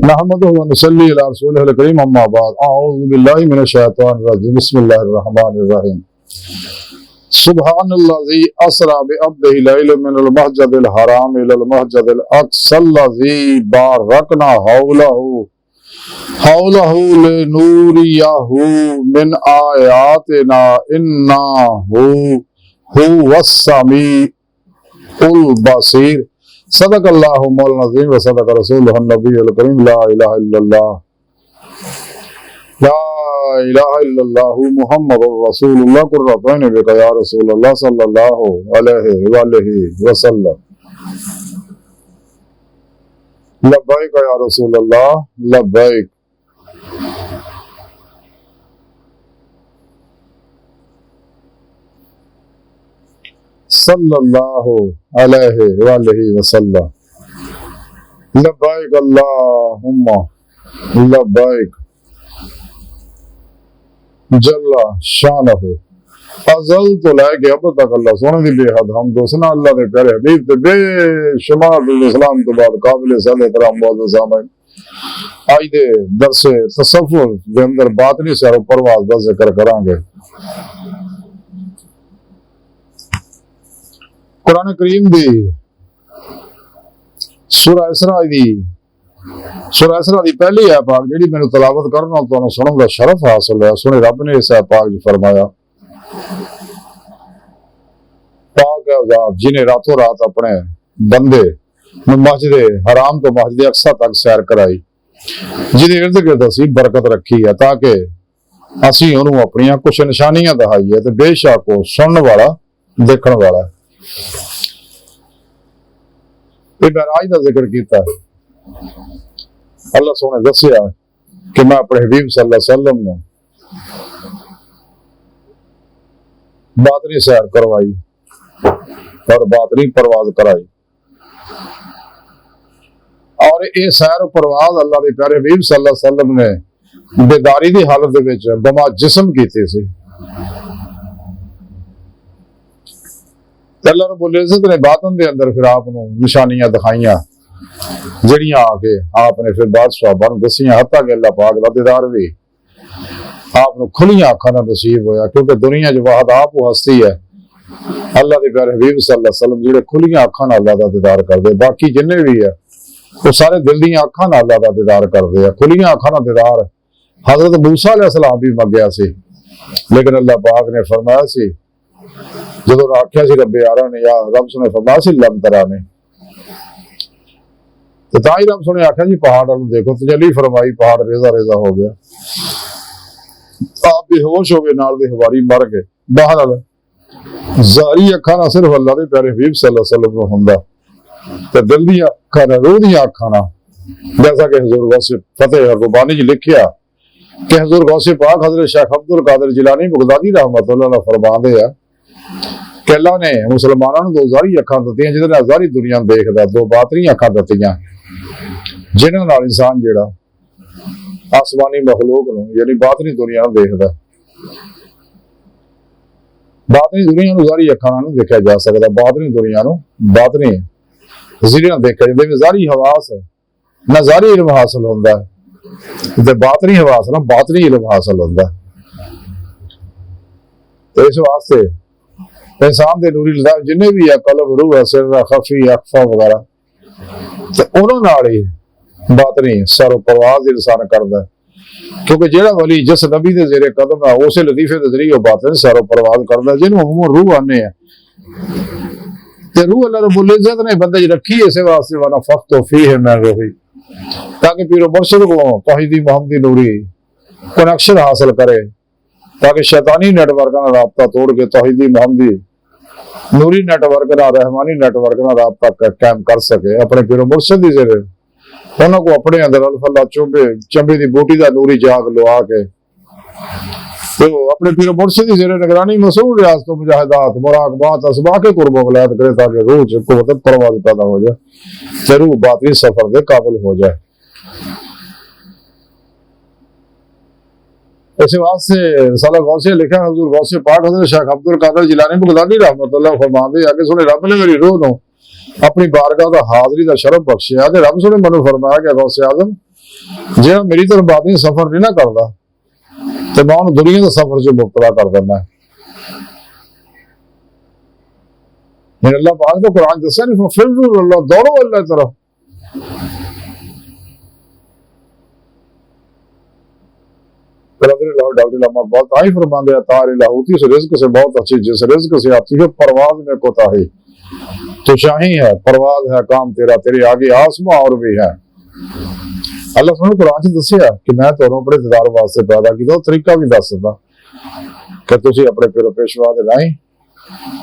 नहमदुहु व नसल्ली अला रसूलिहिल करीम अम्मा बाद अऊज़ु बिल्लाहि मिनश शैतानिर रजीम बिस्मिल्लाहिर रहमानिर रहीम सुब्हानल्लज़ी अस्रा बिअब्दिही लैलन मिनल मस्जिदिल हराम इलल मस्जिदिल अक़सल्लज़ी बारकना हौलहु लिनूरियहु मिन आयातिना इन्नहु हुवस समीउल बसीर सदक़ल्लाहु मौलाना अज़ीम व सदक़ रसूलुहुन नबियुल करीम ला इलाहा इल्लल्लाह मुहम्मदुर रसूलुल्लाह कुर्रतुन बिका या रसूलल्लाह सल्लल्लाहु अलैहि वसल्लम लब्बैक या रसूलल्लाह लब्बैक। सल्लल्लाहु अलैहि वसल्लम लब्बैक अल्लाहुम्मा लब्बैक जल्ला शानहु अज़ल तो लैके अब तक अल्लाह सोने दी बेहद हम दोसना अल्लाह दे प्यारे हबीब ते बेशुमार इस्लाम तो बाद काबिल सद एहतराम मौजूद सामईन आज दे दरस तसव्वुर दे अंदर बातनी सैर परवाज दा जिक्र करांगे। कुरान करीम दी सूरा इसरा दी पहली ऐ पाक जिहड़ी मैनूं तलावत करना तुहानूं सुनन दा शरफ हासिल है। सुने रब ने इस ऐ पाक च फरमाया पाक है ज़ात जिन्हें रातों रात अपने बंदे मस्जिद हराम तो मस्जिद अक्सा तक सैर कराई, जिहदे इर्द गिर्द असीं बरकत रखी है ताकि असीं उहनूं अपनियां कुछ निशानियां दिखाईए ते बेशक वो सुनने वाला देखण वाला। मेराज का जिक्र किया अल्लाह सोने दसिया कि मैं अपने हबीब सल्लल्लाहु अलैहि वसल्लम ने बातनी सैर करवाई और बातनी परवाज कराई और ये सैर परवाज अल्लाह के प्यारे हबीब सल्लल्लाहु अलैहि वसल्लम ने बेदारी की हालत बमा जिस्म की सी। अल्लाह रब्बुल इज्जत ने बातन दे अंदर फिर आपनूं निशानियां दिखाइयां जिहड़ियां आके आपने फिर बादशाह बन दसियां हत्ता कि अल्लाह पाक दा दीदार भी आपनूं खुलियां अखां नाल नसीब होया क्योंकि दुनिया च वाहद आप वो हस्ती है अल्लाह दे प्यारे हबीब सल्लल्लाहु अलैहि वसल्लम जिहड़े खुलियां अखां नाल अल्लाह दा दीदार करदे, बाकी जिन्ने भी है वो सारे दिल दियां अखां नाल अल्लाह दा दीदार करदे आ। खुलियां अखां नाल दीदार हज़रत मूसा अलैहिस्सलाम भी मंगया सी लेकिन अल्लाह पाक ने फरमाया सी जो आख्या सी रब्बे यारा ने या रब सुने फरमाया सी लम तरा ने तो तां ही रब सुने आख्या जी पहाड़ वाल देखो तजल्ली फरमाई पहाड़ रेजा रेजा हो गया आप बेहोश हो गए नाल दे हवारी मर गए। बहरहाल जारी अखां ना सिर्फ अल्लाह दे प्यारे हबीब सल्लल्लाहु अलैहि वसल्लम नूं हुंदा ते दिल दी अखां ना रूह दी अखां ना जैसा कि हुजूर गौसे फतेह रब्बानी च लिखिया कि हुजूर गौसे पाक हज़रत शेख अब्दुल कादिर जिलानी बगदादी रहमतुल्लाह अलैह फरमांदे आ कि अल्लाह ने मुसलमानों को दो जारी अखां दित्तियां जिहदे नाल जारी दुनिया देखदा, दो बातनी अखां दित्तियां जिन्हां नाल इंसान जिहड़ा आसमानी मखलूक नूं यानी बातनी दुनिया नूं देखदा। बातनी दुनिया नूं जारी अखां नाल नहीं देखा जा सकदा, बातनी दुनिया नूं बातनी ज़रिए नाल देखा जिहदे विच जारी हवास ना जारी इल्म हासिल हुंदा ते बातनी हवास ना बातनी इल्म हासिल हुंदा। तो इस वास्ते इंसान के नूरी लज़ाइफ जिन्हें भी है कलब रूह है सिर खफी अखफा वगैरह तो उन्होंने ही बातनी सर परवाज इंसान करता क्योंकि जेड़ा वली जिस नबी के जेरे कदम है उस लतीफे के जरिए बातनी सर परवाज करता जिन्होंने हम रूह आने रूह अल्लाह रब्बुल इज्जत ने बंदे रखी इस वास्ते वाला फख्त फीह मैं रूही ताकि पीरो मुर्शिद को तौहीदी मोहम्मदी नूरी कनेक्शन हासिल करे ताकि शैतानी नेटवर्क का राब्ता तोड़ के तौहीदी मोहम्मदी नूरी नेटवर्क ना रहमानी नेटवर्क ना राब्ता कायम कर सके। अपने पीरो मुर्शिद दी जेरे उन्हां को अपने अंदर अल्फल्ला चंबे दी बूटी दा नूरी जाग लुआ के तो अपने पीरो मुर्शिद दी जेरे निगरानी मसूल रियाज तो मुजाहिदात मुराकबात असबाक कुर्ब वलायत करे ताकि रूह च कुव्वत परवाज़ पैदा हो जाए ते रूह बातनी सफर दे काबिल हो जाए। इस वास्ते रिसाला गौसे लिखा हुजूर गौसे पाक हज़रत शेख अब्दुल कादिर जिलानी बगदादी रहमतुल्लाह फरमांदे आ कि सुने रब ने मेरी रूह नूं अपनी बारगाह दा हाज़री दा शरफ बख्शिया ते रब सुने मैनूं फरमाया कि गौसे आज़म जे मेरी तरफ बातनी सफर नहीं ना करता तो मैं उन्हें दुनिया के सफर च मुबतला कर देना। अल्लाह पाक तो कुरान दसा नहीं, फिर अल्लाह दौड़ो अल्लाह तरफ। डॉक्टर बहुत आई फरमाते हैं तार लाहूती से रिज्क से बहुत अच्छी, जिस रिज्क से आती है परवाज में कोताही, तो शाही है परवाज है काम तेरा, तेरे आगे आसमां और भी है। अल्लाह सुनो कुरान च दसिया कि मैं तुहानू अपने दीदार वास्ते पैदा किया, तरीका भी दस दिता कि तुसी अपने पिरो पेशवा दे राही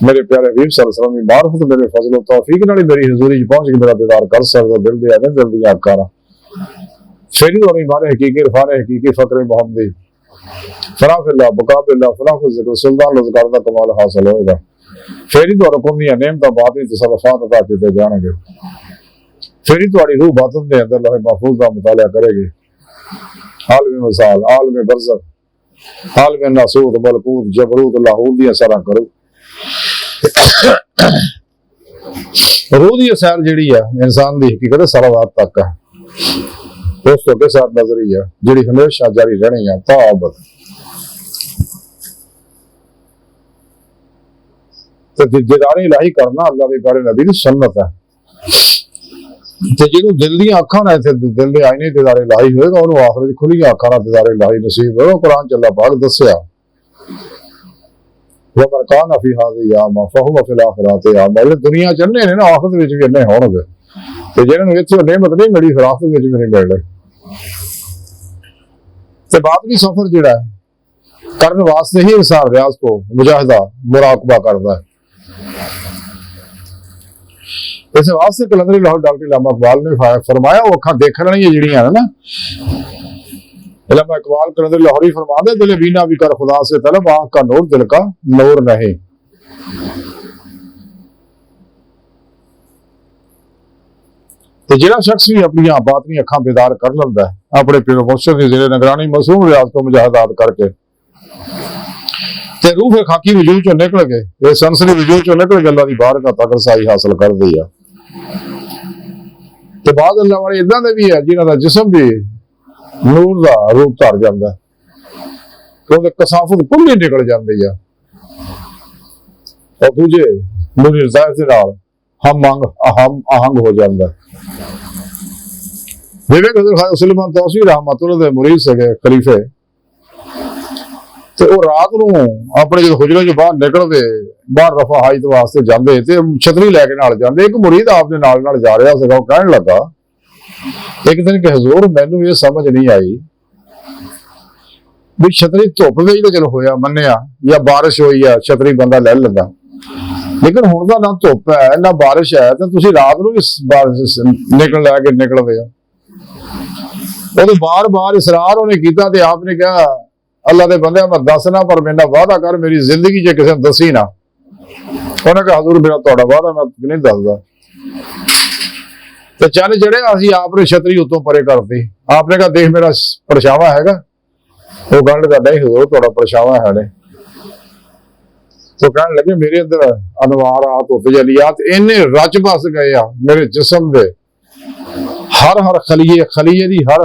मेरे प्यारे हबीब सल्लल्लाहु अलैहि वसल्लम की मार्फत मेरे फजल और तौफीक नाल मेरी हुजूरी च पहुंच के मेरा दीदार कर सकदा। दिल दे आने दिल दी आकारा फिर ही होनी मारे हकीकी इरफान हकीकी फकरे मोहम्मदी फराफिल्ला मुकाबिला फराफ जिक्र सुल्तान लज़कार दा कमाल हासिल होएगा। फिर ही तुहानू कुंदियां नेमतां बातिन तसल्लुफात अता कीते जाणगे। फिर ही तुहाडी रूह बातिन दे अंदर लौह महफूज दा मुताला करेगी। आलम मसाल आलम बरज़ख आलम नासूत मलकूत जबरूत लाहूत दी असरा करो। रूह दी असर जिहड़ी है इंसान दी हकीकत सलावात तक है, उस तो के साथ नजरी है जिहड़ी हमेशा जारी रहनी है ताबत। तो दीदारे इलाही करना अल्लाह दे प्यारे नबी दी सुन्नत है। ते जिहनू दिल दी अखां नाल ते दिल दे आईने दीदारे इलाही होएगा, उहनू आखिरत खुली अखां नाल दीदारे इलाही नसीब होएगा। कुरान च अल्लाह पाक दस्सिया वमन कान फी हाज़िही आमा फहुव फिल आखिरति आमा, दुनिया च अन्ने ने ना आखिरत विच भी अन्ने होणगे, ते जिन्हां नूं इत्थे नेमत नहीं मिली फिर आखिरत विच भी नहीं मिलणी। ते बातनी सफर जिहड़ा है करने वास्ते ही इंसान रियाज को मुजाहिदा मुराकबा करता है। इस वास्ते कलंदरी लाहौर डॉक्टर इलामा इकबाल ने फरमाया वो अखां देखण वालियां जिहड़ियां ने ना, इलामा इकबाल कलंदरी लाहौरी फरमाते दिल बीना भी कर खुदा से तलब आंख का नूर दिल का नूर नहीं। तो जिहड़ा शख्स भी अपनी बातनी अखां बेदार कर लैंदा है अपने पीरो मुर्शिद दी ज़ेरे निगरानी मासूम रियाज को मुजाहिदात करके, ते रूह फिर खाकी वजूद चो निकल गए, ये सनसनी वजूद चो निकल के अल्लाह दी बारगाह तक रसाई हासिल कर दी है। ते बाद अल्लाह वाले इदां दे भी है जिन्हां दा जिस्म भी नूर दा रूप धर जांदा है, क्योंकि कसाफत कुल्ली निकल जाती है और दूजे नूरी ज़ाहिर दे नाल हम आहंग हो जाता है। विवेक हज़रत ख्वाजा सुलेमान तौसी रहमतुल्लाह दे मुरीद सके खलीफे, ते वो रात नूं अपने जो हुजरे चों बाहर निकलदे बाहर रफा हाजत वास्ते जांदे ते छतरी लैके नाल जांदे। एक मुरीद आपदे नाल जा रहा सीगा, वो कहण लगा एक दिन कि हजूर मैनू ये समझ नहीं आई भी छतरी धुप विच तो चलो होया मन्निया या बारिश हुई है छतरी बंदा लै लैंदा, लेकिन हुण तां ना धुप है ना बारिश है ते तुसीं रात नूं भी निकल लैके निकलदे हो। उहदे बार बार इसरार उहने कीता ते आपने कहा अल्लाह दे बंदे मैं दसना पर मेरा वादा कर मेरी जिंदगी च किसी ने दसी ना। उन्हें कहा हजूर मेरा तुहाडा वादा मैं नहीं दसदा। तो चल जड़े असी आपने छतरी उतों परे करती, आपने कहा देख मेरा परछावा हैगा, वो गल कर नहीं हजूर तुहाडा परछावा है नहीं। तो कहने लगे मेरे अंदर अनवारात तजलियात इन्ने रच बस गए आ मेरे जिस्म दे हर खलीए दी हर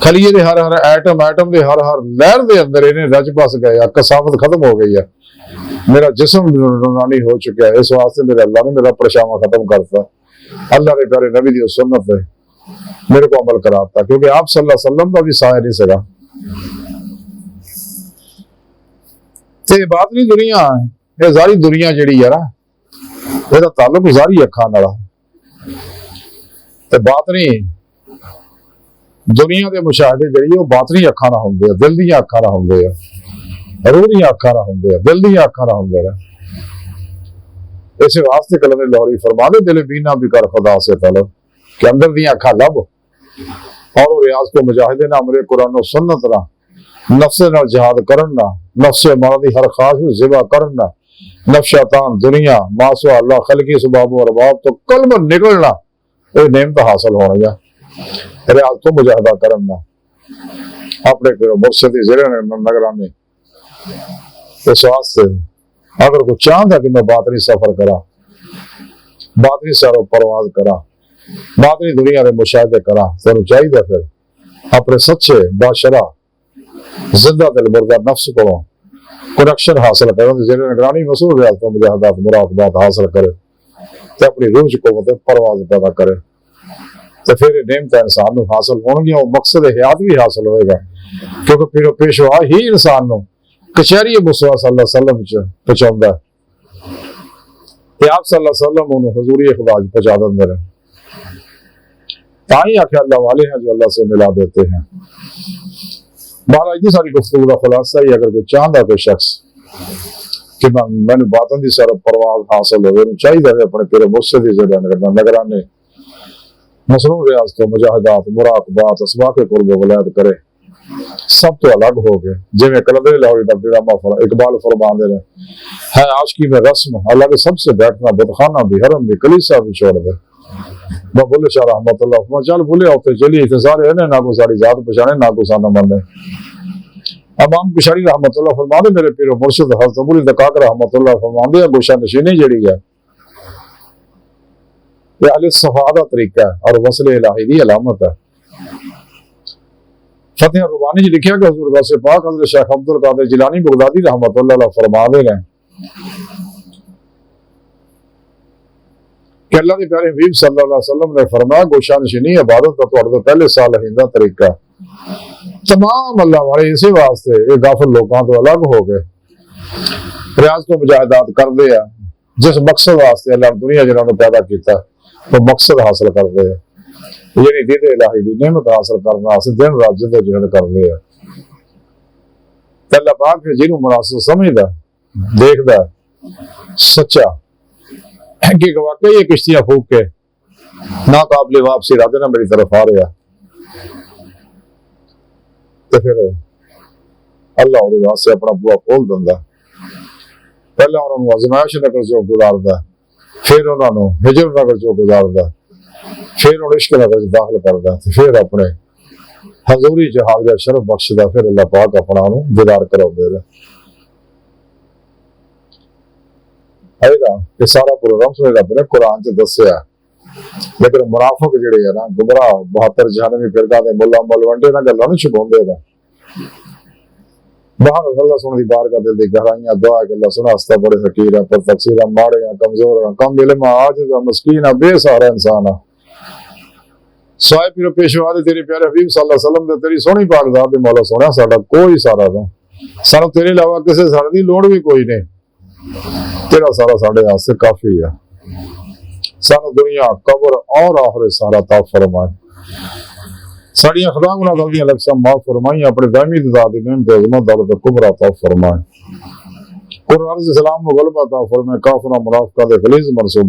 खलीए दे हर एटम दे हर लहर दे अंदर इन्हें रच बस गए, कसावत खत्म हो गई है, मेरा जिस्म नूरानी हो चुका है। इस वास्ते मेरे अल्लाह ने मेरा परछावा खत्म करता, अल्लाह के प्यारे नबी दी सुन्नत है मेरे को अमल कराता, क्योंकि आप सल्लल्लाहु अलैहि वसल्लम का भी साया नहीं सका। ते बातनी दुनिया ये सारी दुनिया जिहड़ी है ना ਇਹਦਾ ताल्लुक ज़ारी अखां नाल ते बातनी दुनिया के मुशाहदे जिहड़ी बातनी अखां नाल हुंदे आ, दिल दी अखां नाल हुंदे आ, रूह दी अखां नाल हुंदे आ, दिल दी अखां नाल हुंदे आ। इस वास्ते कलंदर लाहौरी फरमाते दिल बीना भी कर खुदा से तलब कि अंदर दी अखां लब और रियाज को मुजाहिदे ना अमरे कुरान और सुन्नत ना नफ्से नाल जिहाद करना, नफ्से मादी हर ख्वाहिश ज़िबा करना, नफ्स शैतान दुनिया मासवा अल्लाह खलकी सुबाब और रबाब तो कल्ब निकलना ये नेमत हासिल होना। रियाज तो मुजाहिदा करना अपने फिर मुर्शिद दी ज़ेरे निगरानी। इस वास्ते अगर कोई चाहता कि मैं बातनी सफर करा बातनी सैरो परवाज करा बातनी दुनिया के मुशाहिदे करा तेन चाहिए फिर अपने सच्चे बाशरा जिंदा दिल मुर्दा नफ्स को कनेक्शन हासिल करे जिन्हें निगरानी मसूल रियासत मुजाहिदात मुराकबात हासिल करे तो अपनी रूह च कुव्वत परवाज पैदा करे तो फिर नेमत इंसान को हासिल होंगे मकसद हयात भी हासिल होएगा क्योंकि पीरो पेशवा ही इंसान को कचहरी मुस्तफा सल्लल्लाहु अलैहि वसल्लम च पहुंचाता है आप सल्लल्लाहु अलैहि वसल्लम उन्हें हुजूरी खुदा पहुंचा देंगे ताई आखे अल्लाह वाले हैं जो अल्लाह से मिला देते हैं। महाराज जी सारी गुफ्तगू का खुलासा ही अगर कोई चाहता कोई शख्स कि मैंने बातों की सारा परवाज हासिल हो चाहिए अपने तेरे मुर्शिद की निगरानी मसरूफ रियासत मुजाहिदात मुराकबात असबाक कुर्ब वलायत करे सब तो अलग हो गए जिवें कलंदर लाहौरी दा ड्रामा इकबाल फरमाते हैं है आशिकी में रस्म अलग सबसे बैठना बुतखाना भी हरम भी कलीसा भी छोड़ दे बुले शाह रहमतुल्लाह चल बुले उते चली इतने सारे है ना को सारी जात पछाने ना को साना मने अमाम पिछाड़ी रहमतुल्लाह फरमाते मेरे पीरो मुर्शिद हज़रत अबू दकाक रहमतुल्लाह फरमाते हैं गोशा नशीनी जड़ी है ये अहले सफा दा तरीका है और वसल इलाही दी अलामत है। फतेह रुबानी जी लिखा कि हुजूर गौसे पाक हज़रत शेख अब्दुल कादिर जिलानी बगदादी रहमतुल्लाह अलैह फरमाते हैं कि अल्लाह के प्यारे हबीब सल्लल्लाहु अलैहि वसल्लम ने फरमाया गोशा नशीनी इबादत का तो पहले साल हिंदा तरीका तमाम अल्लाह वाले इसी वास्ते ये गाफिल लोगों तो अलग हो गए रियाज को मुजाहिदात करते हैं जिस मकसद वास्ते अल्लाह दुनिया जिन्होंने पैदा किया वो मकसद हासिल करते हैं यानी दीद इलाही दी नेमत हासिल करना दिन रात जदोजहद करते हैं अल्लाह पाक जिन्होंने मुनासिब समझदा देखदा सच्चा कि वाकई ये किश्तियां फूक के ना काबिल वापसी इरादे ना मेरी तरफ आ रहा तो फिर अल्लाह उहदे वास्ते अपना बुआ खोल दिंदा पहले उन्होंने आजमाइश नगर चो गुजारदा फिर उन्होंने हिजर नगर चो गुजारदा फिर उन्हें इश्क नगर च दाखिल करदा फिर अपने हजूरी च हाज़िर शरफ बख्शदा फिर अल्लाह पाक अपना दीदार कराउंदे रहे ये सारा प्रोग्राम सुने रब ने कुरान च दसिया लेकिन मुनाफिक जिहड़े है ना गुमराह 72 96 फिरका दे मुल्ला मलवंडे ना गल्लां नूं छुपाउंदे ने बाहर अल्लाह सुन दी बारगाह दिल दी गहराइयां दुआ के अल्लाह सुना हस्ता बड़े फकीर है पर तकसीर माड़े हैं कमजोर हैं कम इल्म आजिज है मस्कीन है बेसहारा इंसान है साहिब पीर पेशवा दे तेरे प्यारे हबीब सल्लल्लाहु अलैहि वसल्लम दे तेरी सोहनी पाक ज़ात दे मौला सोहना साडा कोई सारा नहीं सानू तेरे अलावा किसी सारे दी लोड़ भी कोई नहीं तेरा सारा साढ़े वास्ते काफी है सानू दुनिया कब्र और आखिरत सारा ता फरमाए साड़ियां खुदा गुनाह गलतियां लफ्ज़ां माफ फरमाई अपने दामी ज़ात दी नेमत अज़मत दौलत कुबरा ता फरमाए कुरान इस्लाम को गलबा ता फरमाए काफिर मुनाफिक दे गलीज़ मनसूब